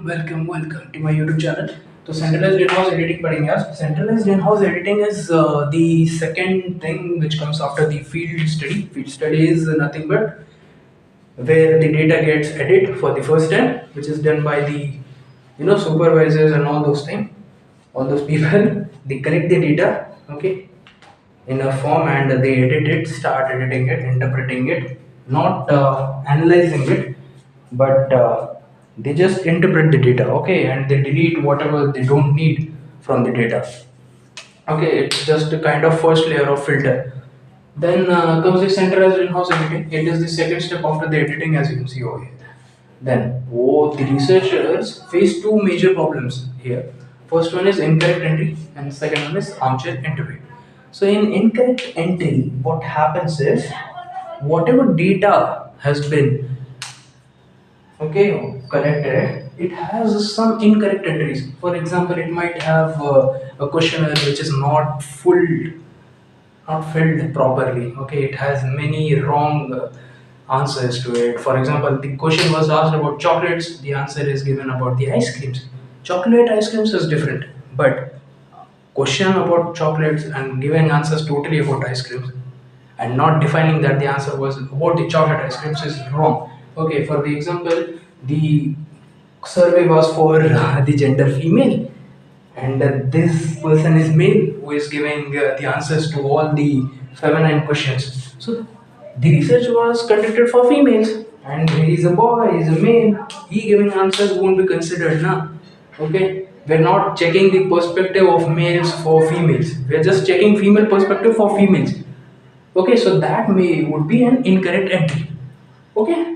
welcome to my YouTube channel. तो centralized in-house editing पढ़ेंगे आज. Centralized in-house editing is the second thing which comes after the field study. Field study is nothing but where the data gets edited for the first time, which is done by the supervisors and all those things, all those people. They collect the data, okay, in a form and they edit it, start editing it, interpreting it, not analyzing it, but they just interpret the data, okay, and they delete whatever they don't need from the data. Okay, it's just a kind of first layer of filter. Then comes the centralized in-house editing. It is the second step after the editing, as you can see over here. Then, the researchers face two major problems here. First one is incorrect entry, and second one is armchair interview. So, in incorrect entry, what happens is whatever data has been collected, it has some incorrect entries. For example, it might have a questionnaire which is not filled properly. Okay, it has many wrong answers to it. For example, the question was asked about chocolates, the answer is given about the ice creams. Chocolate ice creams is different, but question about chocolates and giving answers totally about ice creams and not defining that the answer was about the chocolate ice creams is wrong. Okay, for the example, the survey was for the gender female, and this person is male who is giving the answers to all the feminine questions. So the research was conducted for females, and he is a boy, he is a male. He giving answers won't be considered, na. Okay, we're not checking the perspective of males for females. We're just checking female perspective for females. Okay, so that may would be an incorrect entry. Okay,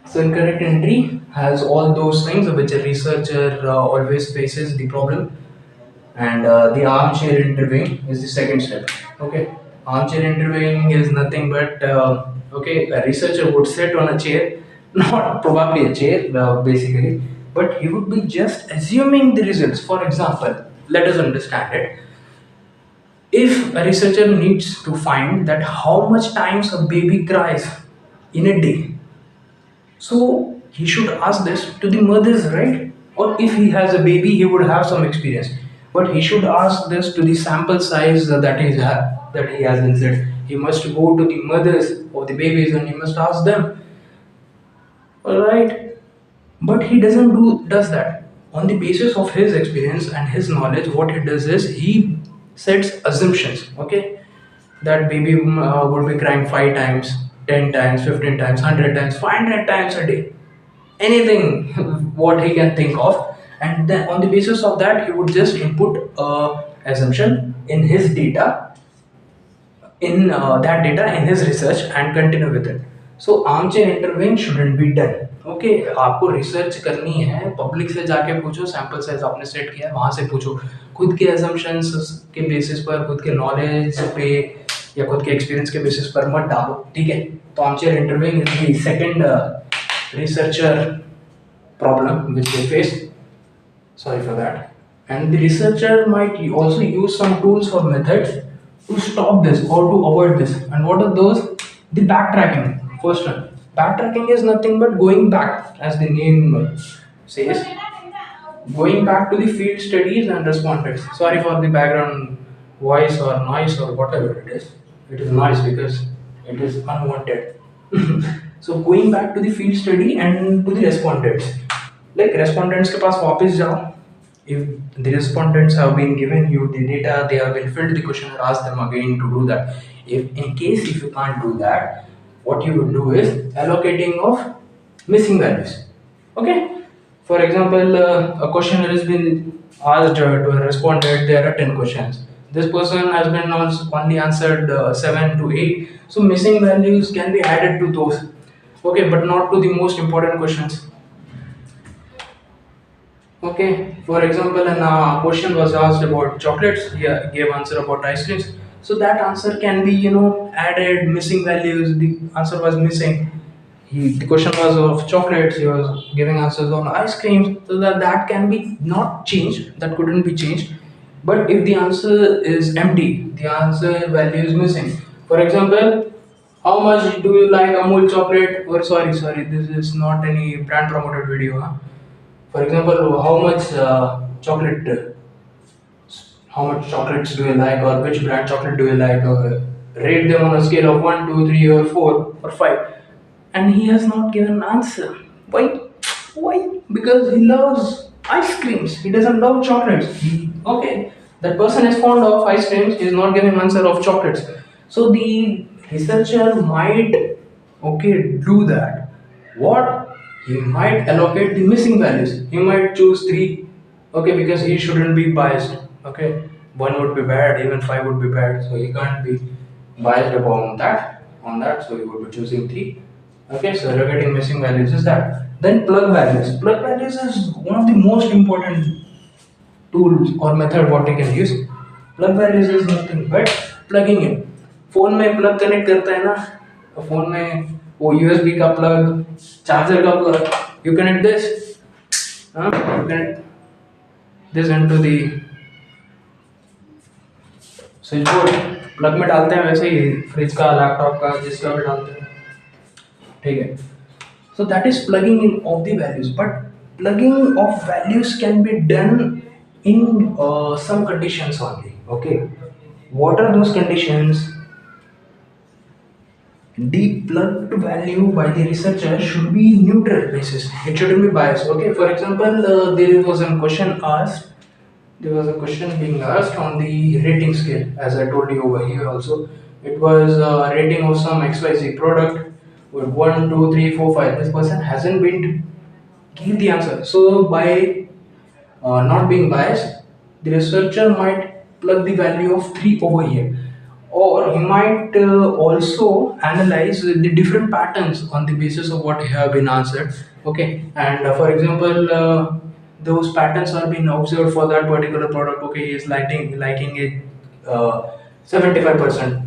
so incorrect entry has all those things which a researcher always faces the problem, and the armchair interviewing is the second step. Okay, armchair interviewing is nothing but a researcher would sit on a chair, not probably a chair basically, but he would be just assuming the results. For example, let us understand it. If a researcher needs to find that how much times a baby cries in a day, so he should ask this to the mothers, right? Or if he has a baby, he would have some experience. But he should ask this to the sample size that he has inserted. He must go to the mothers of the babies and he must ask them. Alright. But he does that. On the basis of his experience and his knowledge, what he does is he sets assumptions. Okay, that baby would be crying 5 times, 10 times, 15 times, 100 times, 500 times a day, anything what he can think of, and then on the basis of that he would just input a assumption in his data, in that data in his research and continue with it. So armchair interviewing shouldn't be done. Okay आपको research करनी है, public से जाके पूछो, sample size आपने set किया है वहां से पूछो, खुद के assumptions के बेसिस पर, खुद के नॉलेज पे या खुद के एक्सपीरियंस के बेसिस पर मत डालो, ठीक है. तो armchair interviewing is the second researcher problem which they face. Sorry for that. And the researcher might also use some tools or methods to stop this or to avoid this. And what are those? The backtracking. First one. Backtracking is nothing but going back, as the name says, going back to the field studies and respondents. Sorry for the background voice or noise or whatever it is. It is noise because it is unwanted. So going back to the field study and to the respondents. Like respondents के पास वापस जाओ. If the respondents have been given you the data, they have been filled the questionnaire, ask them again to do that. If you can't do that, what you would do is allocating of missing values. Okay. For example, a questionnaire has been asked to a respondent. There are 10 questions. This person has been only answered 7 to 8. So missing values can be added to those. Okay, but not to the most important questions. Okay, for example, a question was asked about chocolates. He gave answer about ice creams. So that answer can be, added, missing values. The answer was missing. The question was of chocolates. He was giving answers on ice creams. So that can be not changed. That couldn't be changed. But if the answer is empty, the answer value is missing. For example, how much do you like Amul chocolate? Or sorry, this is not any brand promoted video. Huh? For example, how much chocolates do you like, or which brand chocolate do you like, or rate them on a scale of 1, 2, 3, or 4 or 5. And he has not given an answer. Why? Why? Because he loves ice creams. He doesn't love chocolates. Okay, that person is fond of ice creams. He is not giving answer of chocolates. So the researcher might, okay, do that. What? He might allocate the missing values. He might choose three. Okay, because he shouldn't be biased. Okay, one would be bad, even five would be bad. So he can't be biased upon that. On that, so he would be choosing three. Okay, so allocating missing values is that. Then plug values. Plug values is one of the most important tools or method what you can use. Plug values is nothing but plugging in. Phone में plug connect करता है ना, तो phone में वो USB का plug, charger का plug, you connect this, you connect this into the switch board, plug में डालते हैं वैसे ही फ्रिज का, लैपटॉप का, जिसका भी डालते हैं, ठीक है. So that is plugging in of the values. But plugging of values can be done in some conditions only. Okay, what are those conditions? The plugged value by the researcher should be neutral basis. It shouldn't be biased. Okay, for example, there was a question asked. There was a question being asked on the rating scale, as I told you over here also. It was a rating of some XYZ product with 1, 2, 3, 4, 5. This person hasn't been give the answer. So by not being biased, the researcher might plug the value of 3 over here, or he might also analyze the different patterns on the basis of what have been answered. Okay, and for example, those patterns are being observed for that particular product. Okay, he is liking it 75%.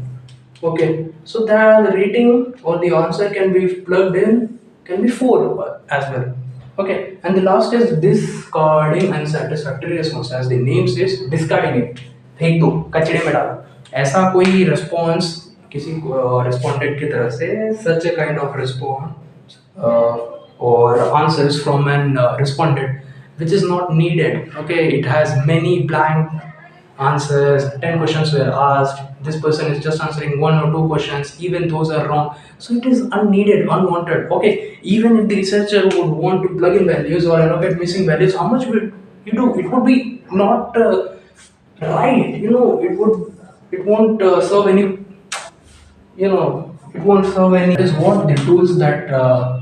Okay, so the rating or the answer can be plugged in, can be 4 as well. Okay, and the last is discarding unsatisfactory response. As the name says, discarding it, फेंक दो, कचड़े में डालो. ऐसा कोई response किसी respondent की तरफ से, such a kind of response or answers from an respondent which is not needed. Okay, it has many blank answers, 10 questions were asked, this person is just answering 1 or 2 questions, even those are wrong, so it is unneeded, unwanted. Okay, even if the researcher would want to plug in values or allocate missing values, how much would you do? It would be not right, it won't serve any, it won't serve any. That is what the tools that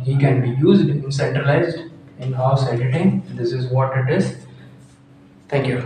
he can be used in centralized in-house editing. This is what it is. Thank you.